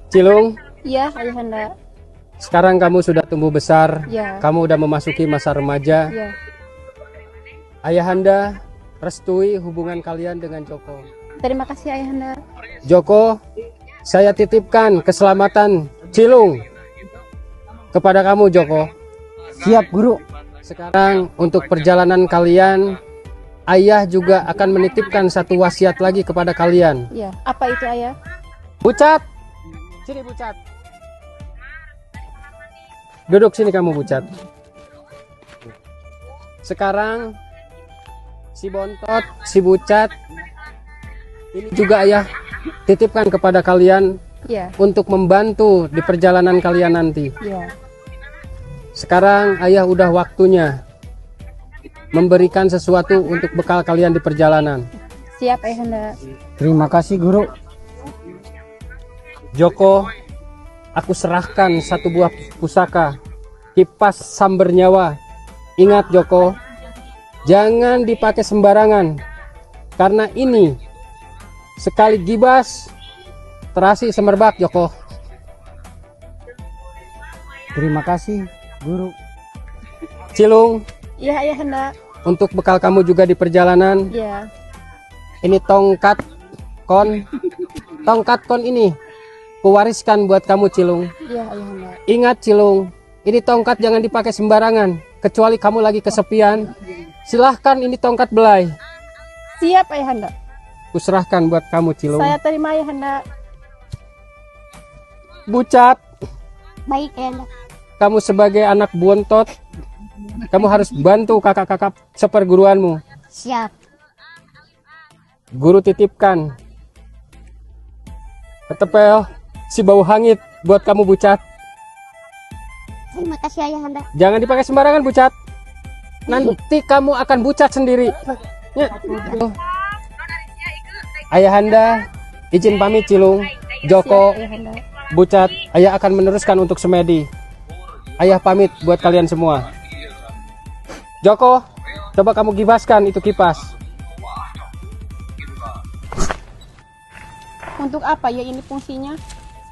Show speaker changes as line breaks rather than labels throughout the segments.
Cilung,
Iya, Ayahanda.
sekarang kamu sudah tumbuh besar,
Ya.
kamu udah memasuki masa remaja.
Iya.
Ayahanda restui hubungan kalian dengan Joko.
Terima kasih Ayahanda.
Joko, saya titipkan keselamatan Cilung kepada kamu, Joko.
Siap, Guru.
Sekarang untuk perjalanan kalian, Ayah juga akan menitipkan satu wasiat lagi kepada kalian.
Iya. Apa itu Ayah?
Bucat, sini Bucat. Duduk sini kamu Bucat. Sekarang si Bontot, si Bucat, ini juga Ayah titipkan kepada kalian
Iya.
untuk membantu di perjalanan kalian nanti.
Iya.
Sekarang Ayah udah waktunya memberikan sesuatu untuk bekal kalian di perjalanan.
Siap Ayahanda.
Terima kasih, Guru.
Joko, aku serahkan satu buah pusaka, kipas samber nyawa. Ingat Joko, jangan dipakai sembarangan, karena ini sekali gibas terasi semerbak Joko.
Terima kasih, Guru.
Cilung,
Iya Ayahanda.
untuk bekal kamu juga di perjalanan,
Iya.
ini tongkat kon. Tongkat kon ini kuwariskan buat kamu Cilung.
Iya Ayahanda.
Ingat Cilung, ini tongkat jangan dipakai sembarangan, kecuali kamu lagi kesepian. Silahkan ini tongkat belai,
Siap Ayahanda.
kuserahkan buat kamu Cilung.
Saya terima Ayahanda.
Bucat,
Baik Ayahanda.
kamu sebagai anak bontot, kamu harus bantu kakak-kakak seperguruanmu.
Siap.
Guru titipkan ketepel si bau hangit buat kamu Bucat.
Terima kasih Ayahanda.
Jangan dipakai sembarangan Bucat, nanti kamu akan bucat sendiri. Ya. Ayahanda izin pamit Cilung. Joko,
Ayahanda.
Bucat, Ayah akan meneruskan untuk semedi. Ayah pamit buat kalian semua. Joko, coba kamu gibaskan itu kipas.
Untuk apa ya ini fungsinya?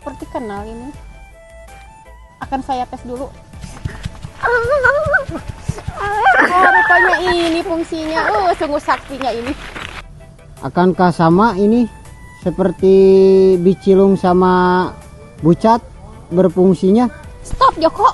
Seperti kenal ini. Akan saya tes dulu. Oh, rupanya ini fungsinya. Sungguh saktinya ini.
Akankah sama ini seperti Bicilung sama Bucat berfungsinya?
Stop Joko.